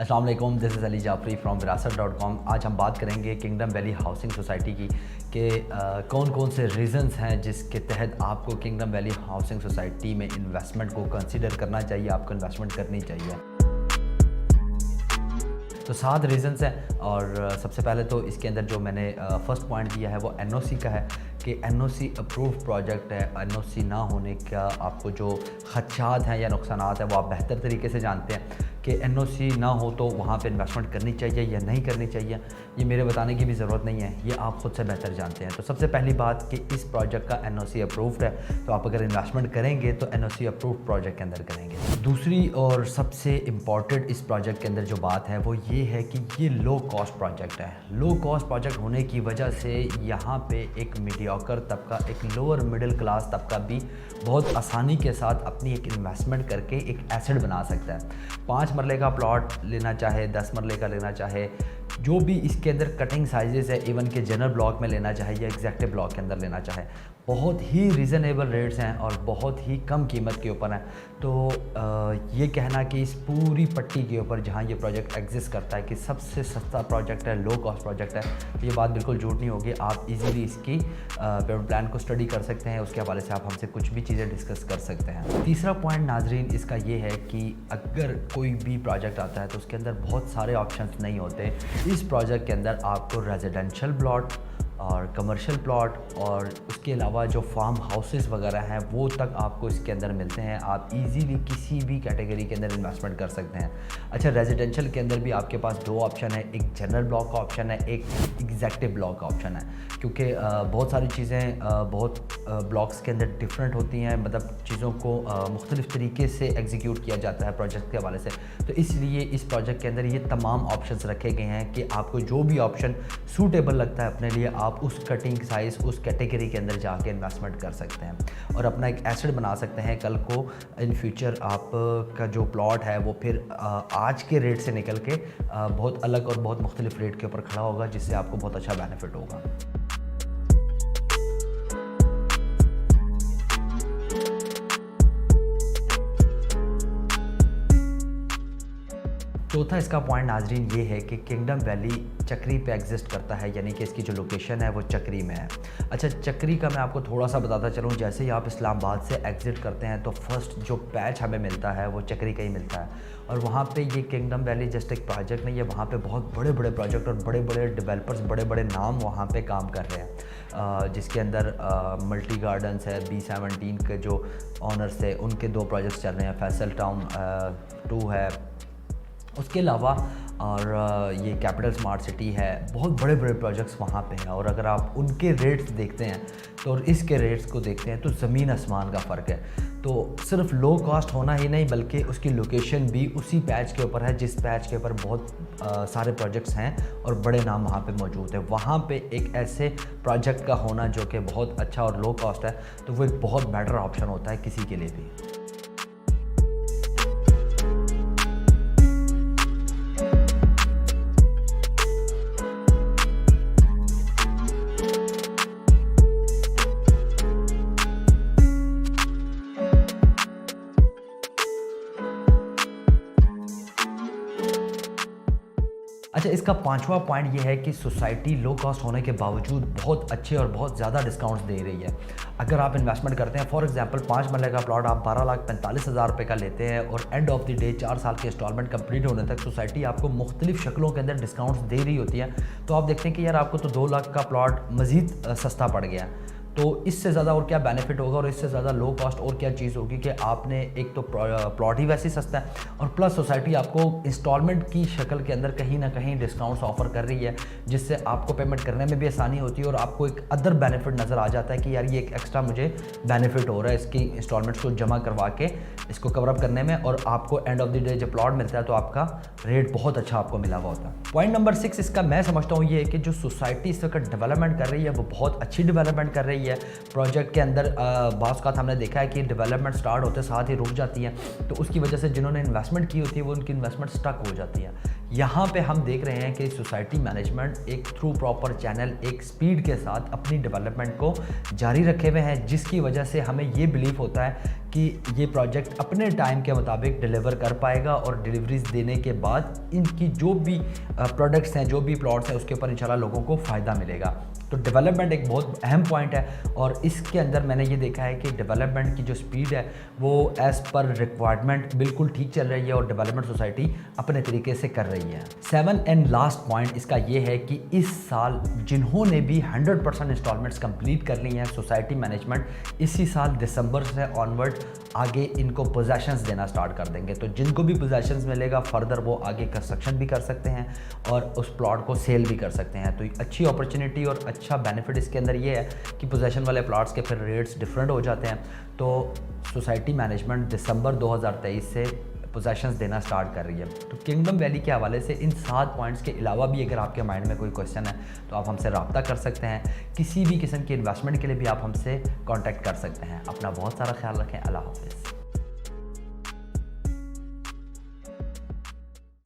अस्सलाम वालेकुम, this is Ali Jafri from विरासत.com। आज हम बात करेंगे किंगडम वैली हाउसिंग सोसाइटी की कि कौन कौन से रीज़न्स हैं जिसके तहत आपको किंगडम वैली हाउसिंग सोसाइटी में इन्वेस्टमेंट को कंसीडर करना चाहिए, आपको इन्वेस्टमेंट करनी चाहिए। तो 7 रीज़न्स हैं और सबसे पहले तो इसके अंदर जो मैंने फर्स्ट पॉइंट दिया है वो एनओसी का है कि एनओसी अप्रूव्ड प्रोजेक्ट है। एनओसी ना होने का आपको जो खदशात हैं या नुकसानात हैं वो आप बेहतर तरीके से जानते हैं कि एनओसी ना हो तो वहाँ पे इन्वेस्टमेंट करनी चाहिए या नहीं करनी चाहिए। ये मेरे बताने की भी ज़रूरत नहीं है, ये आप ख़ुद से बेहतर जानते हैं। तो सबसे पहली बात कि इस प्रोजेक्ट का एनओसी अप्रूव्ड है, तो आप अगर इन्वेस्टमेंट करेंगे तो एनओसी अप्रूव्ड प्रोजेक्ट के अंदर करेंगे। दूसरी और सबसे इम्पॉर्टेंट इस प्रोजेक्ट के अंदर जो बात है वो ये है कि ये लो कॉस्ट प्रोजेक्ट है। लो कॉस्ट प्रोजेक्ट होने की वजह से यहाँ पे एक मीडियोकर तबका, एक लोअर मिडिल क्लास तबका भी बहुत आसानी के साथ अपनी एक इन्वेस्टमेंट करके एक एसेट बना सकता है। 5 मरले का प्लॉट लेना चाहे, 10 मरले का लेना चाहे, जो भी इसके अंदर कटिंग साइजेस है, इवन के जनरल ब्लॉक में लेना चाहे या एग्जैक्टिव ब्लॉक के अंदर लेना चाहे, बहुत ही रीज़नेबल रेट्स हैं और बहुत ही कम कीमत के ऊपर हैं। तो ये कहना कि इस पूरी पट्टी के ऊपर जहाँ ये प्रोजेक्ट एग्जिस्ट करता है कि सबसे सस्ता प्रोजेक्ट है, लो कॉस्ट प्रोजेक्ट है, तो ये बात बिल्कुल झूठ नहीं होगी। आप इजीली इसकी पेमेंट प्लान को स्टडी कर सकते हैं, उसके हवाले से आप हमसे कुछ भी चीज़ें डिस्कस कर सकते हैं। तीसरा पॉइंट नाजरीन इसका ये है कि अगर कोई भी प्रोजेक्ट आता है तो उसके अंदर बहुत सारे ऑप्शंस नहीं होते। इस प्रोजेक्ट के अंदर आपको रेजिडेंशियल प्लॉट और कमर्शियल प्लॉट और उसके अलावा जो फार्म हाउसेस वगैरह हैं वो तक आपको इसके अंदर मिलते हैं। आप इजीली किसी भी कैटेगरी के अंदर इन्वेस्टमेंट कर सकते हैं। अच्छा, रेजिडेंशियल के अंदर भी आपके पास 2 ऑप्शन है, एक जनरल ब्लॉक का ऑप्शन है, एक एग्जैक्टिव ब्लॉक का ऑप्शन है। क्योंकि बहुत सारी चीज़ें बहुत ब्लॉक्स के अंदर डिफरेंट होती हैं, मतलब चीज़ों को मुख्तलिफ़ तरीके से एग्जीक्यूट किया जाता है प्रोजेक्ट के हवाले से। तो इसलिए इस प्रोजेक्ट के अंदर ये तमाम ऑप्शंस रखे गए हैं कि आपको जो भी ऑप्शन सूटेबल लगता है अपने लिए, आप उस कटिंग साइज़, उस कैटेगरी के अंदर जाके इन्वेस्टमेंट कर सकते हैं और अपना एक एसेट बना सकते हैं। कल को इन फ्यूचर आप का जो प्लॉट है वो फिर आज के रेट से निकल के बहुत अलग और बहुत मुख्तलिफ रेट के ऊपर खड़ा होगा, जिससे आपको बहुत अच्छा बेनिफिट होगा। चौथा इसका पॉइंट नाजरीन ये है कि किंगडम वैली चक्री पे एग्जिस्ट करता है, यानी कि इसकी जो लोकेशन है वो चक्री में है। अच्छा, चक्री का मैं आपको थोड़ा सा बताता चलूँ। जैसे ही आप इस्लामाबाद से एग्ज़िट करते हैं तो फर्स्ट जो पैच हमें मिलता है वो चक्री का ही मिलता है और वहाँ पे ये किंगडम वैली जस्ट एक प्रोजेक्ट नहीं है, वहाँ पे बहुत बड़े बड़े प्रोजेक्ट और बड़े बड़े डेवलपर्स, बड़े बड़े नाम वहाँ पे काम कर रहे हैं। जिसके अंदर मल्टी गार्डन्स है, B17 के जो ऑनर्स है उनके 2 प्रोजेक्ट्स चल रहे हैं, फैसल टाउन 2 है, उसके अलावा और ये कैपिटल स्मार्ट सिटी है। बहुत बड़े बड़े प्रोजेक्ट्स वहाँ पे हैं और अगर आप उनके रेट्स देखते हैं तो और इसके रेट्स को देखते हैं तो ज़मीन आसमान का फ़र्क है। तो सिर्फ लो कॉस्ट होना ही नहीं बल्कि उसकी लोकेशन भी उसी पैच के ऊपर है जिस पैच के ऊपर बहुत सारे प्रोजेक्ट्स हैं और बड़े नाम वहाँ पे मौजूद है। वहाँ पे एक ऐसे प्रोजेक्ट का होना जो कि बहुत अच्छा और लो कॉस्ट है, तो वो एक बहुत बेटर ऑप्शन होता है किसी के लिए भी। अच्छा, इसका 5वां पॉइंट ये है कि सोसाइटी लो कॉस्ट होने के बावजूद बहुत अच्छे और बहुत ज़्यादा डिस्काउंट्स दे रही है। अगर आप इन्वेस्टमेंट करते हैं, फॉर एग्जांपल 5 मरले का प्लॉट आप 12,45,000 रुपये का लेते हैं और एंड ऑफ द डे 4 साल के इंस्टॉलमेंट कंप्लीट होने तक सोसाइटी आपको मुख्तलिफ शक्लों के अंदर डिस्काउंट्स दे रही होती है। तो आप देखते हैं कि यार आपको तो 2 लाख का प्लॉट मज़ीद सस्ता पड़ गया, तो इससे ज़्यादा और क्या बेनिफिट होगा और इससे ज़्यादा लो कॉस्ट और क्या चीज़ होगी कि आपने एक तो प्लॉट ही वैसे सस्ता है और प्लस सोसाइटी आपको इंस्टॉलमेंट की शक्ल के अंदर कहीं ना कहीं डिस्काउंट्स ऑफर कर रही है, जिससे आपको पेमेंट करने में भी आसानी होती है और आपको एक अदर बेनिफिट नज़र आ जाता है कि यार ये एक एक्स्ट्रा मुझे बेनिफिट हो रहा है इसकी इंस्टॉलमेंट्स को जमा करवा के इसको कवर अप करने में, और आपको एंड ऑफ द डे जब प्लॉट मिलता है तो आपका रेट बहुत अच्छा आपको मिला हुआ होता है। पॉइंट नंबर 6 इसका मैं समझता हूँ ये है कि जो सोसाइटी इस वक्त डेवलपमेंट कर रही है वो बहुत अच्छी डेवलपमेंट कर रही है। प्रोजेक्ट के अंदर बाज़ का हमने देखा है कि डेवलपमेंट स्टार्ट होते साथ ही रुक जाती है, तो उसकी वजह से जिन्होंने इन्वेस्टमेंट की होती है वो उनकी इन्वेस्टमेंट स्टक हो जाती है। यहाँ पे हम देख रहे हैं कि सोसाइटी मैनेजमेंट एक थ्रू प्रॉपर चैनल एक स्पीड के साथ अपनी डेवलपमेंट को जारी रखे हुए हैं, जिसकी वजह से हमें ये बिलीव होता है कि ये प्रोजेक्ट अपने टाइम के मुताबिक डिलीवर कर पाएगा और डिलीवरीज देने के बाद इनकी जो भी प्रोडक्ट्स हैं, जो भी प्लॉट्स हैं, उसके ऊपर इंशाल्लाह लोगों को फ़ायदा मिलेगा। तो डेवलपमेंट एक बहुत अहम पॉइंट है और इसके अंदर मैंने ये देखा है कि डेवलपमेंट की जो स्पीड है वो एज़ पर रिक्वायरमेंट बिल्कुल ठीक चल रही है और डेवलपमेंट सोसाइटी अपने तरीके से कर रही है। 7 एंड लास्ट पॉइंट इसका ये है कि इस साल जिन्होंने भी 100% इंस्टॉलमेंट्स कंप्लीट कर ली हैं, सोसाइटी मैनेजमेंट इसी साल दिसंबर से ऑनवर्ड आगे इनको पोजेशंस देना स्टार्ट कर देंगे। तो जिनको भी पोजेशंस मिलेगा फर्दर वो आगे कंस्ट्रक्शन भी कर सकते हैं और उस प्लॉट को सेल भी कर सकते हैं। तो अच्छी अपॉर्चुनिटी और अच्छा बेनिफिट इसके अंदर ये है कि पोजेशन वाले प्लॉट्स के फिर रेट्स डिफरेंट हो जाते हैं। तो सोसाइटी मैनेजमेंट दिसंबर 2023 से पोजेशंस देना स्टार्ट कर रही है। तो किंगडम वैली के हवाले से इन 7 पॉइंट्स के अलावा भी अगर आपके माइंड में कोई क्वेश्चन है तो आप हमसे रब्ता कर सकते हैं। किसी भी किस्म की इन्वेस्टमेंट के लिए भी आप हमसे कांटेक्ट कर सकते हैं। अपना बहुत सारा ख्याल रखें। अल्लाह हाफ़िज़।